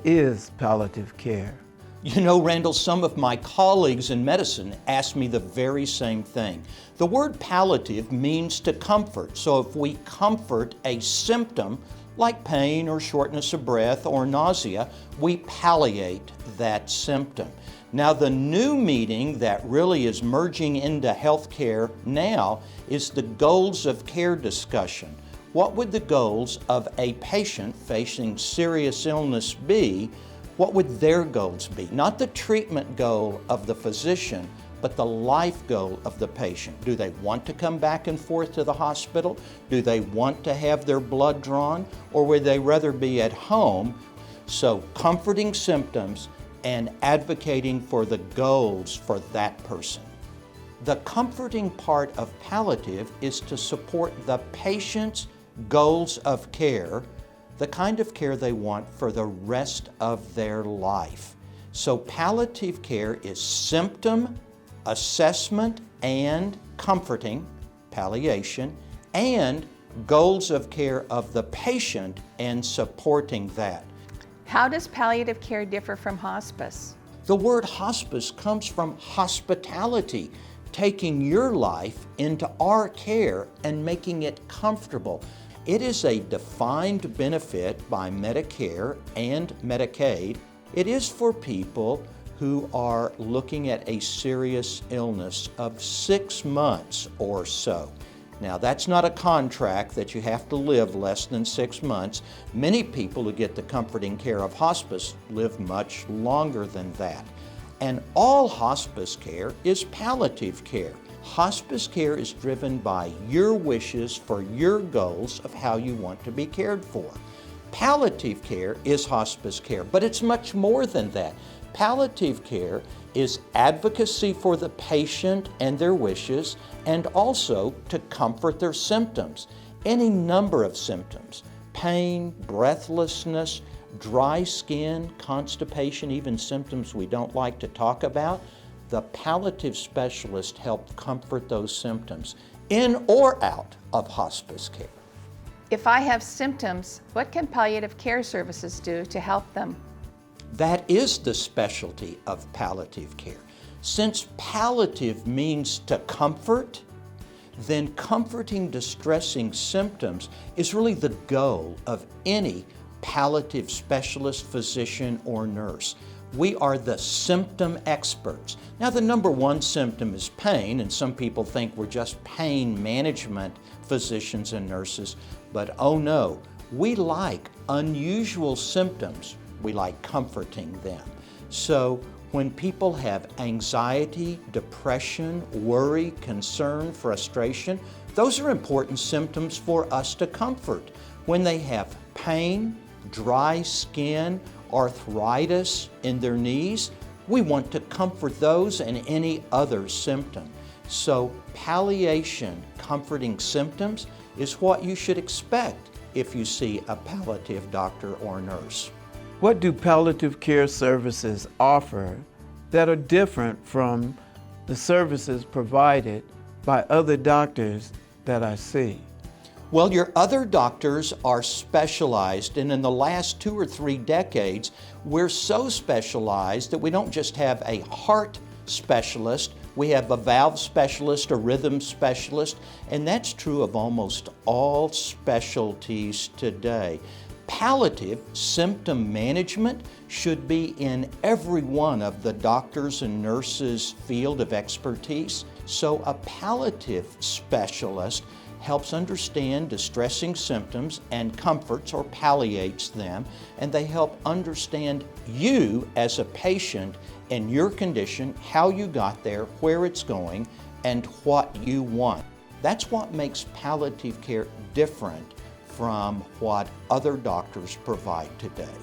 is palliative care? You know, Randall, some of my colleagues in medicine ask me the very same thing. The word palliative means to comfort. So if we comfort a symptom like pain or shortness of breath or nausea, we palliate that symptom. Now, the new meaning that really is merging into healthcare now is the goals of care discussion. What would the goals of a patient facing serious illness be? What would their goals be? Not the treatment goal of the physician, but the life goal of the patient. Do they want to come back and forth to the hospital? Do they want to have their blood drawn? Or would they rather be at home? So comforting symptoms and advocating for the goals for that person. The comforting part of palliative is to support the patient's goals of care, the kind of care they want for the rest of their life. So palliative care is symptom, assessment, and comforting, palliation, and goals of care of the patient and supporting that. How does palliative care differ from hospice? The word hospice comes from hospitality, taking your life into our care and making it comfortable. It is a defined benefit by Medicare and Medicaid. It is for people who are looking at a serious illness of 6 months or so. Now, that's not a contract that you have to live less than 6 months. Many people who get the comforting care of hospice live much longer than that. And all hospice care is palliative care. Hospice care is driven by your wishes for your goals of how you want to be cared for. Palliative care is hospice care, but it's much more than that. Palliative care is advocacy for the patient and their wishes, and also to comfort their symptoms. Any number of symptoms: pain, breathlessness, dry skin, constipation, even symptoms we don't like to talk about. The palliative specialist help comfort those symptoms in or out of hospice care. If I have symptoms, what can palliative care services do to help them? That is the specialty of palliative care. Since palliative means to comfort, then comforting distressing symptoms is really the goal of any palliative specialist, physician, or nurse. We are the symptom experts. Now, the number one symptom is pain, and some people think we're just pain management physicians and nurses, but oh no, we like unusual symptoms. We like comforting them. So when people have anxiety, depression, worry, concern, frustration, those are important symptoms for us to comfort. When they have pain, dry skin, arthritis in their knees, we want to comfort those and any other symptom. So palliation, comforting symptoms, is what you should expect if you see a palliative doctor or nurse. What do palliative care services offer that are different from the services provided by other doctors that I see? Well, your other doctors are specialized, and in the last 2 or 3 decades, we're so specialized that we don't just have a heart specialist, we have a valve specialist, a rhythm specialist, and that's true of almost all specialties today. Palliative symptom management should be in every one of the doctors and nurses' field of expertise. So a palliative specialist helps understand distressing symptoms and comforts or palliates them, and they help understand you as a patient and your condition, how you got there, where it's going, and what you want. That's what makes palliative care different from what other doctors provide today.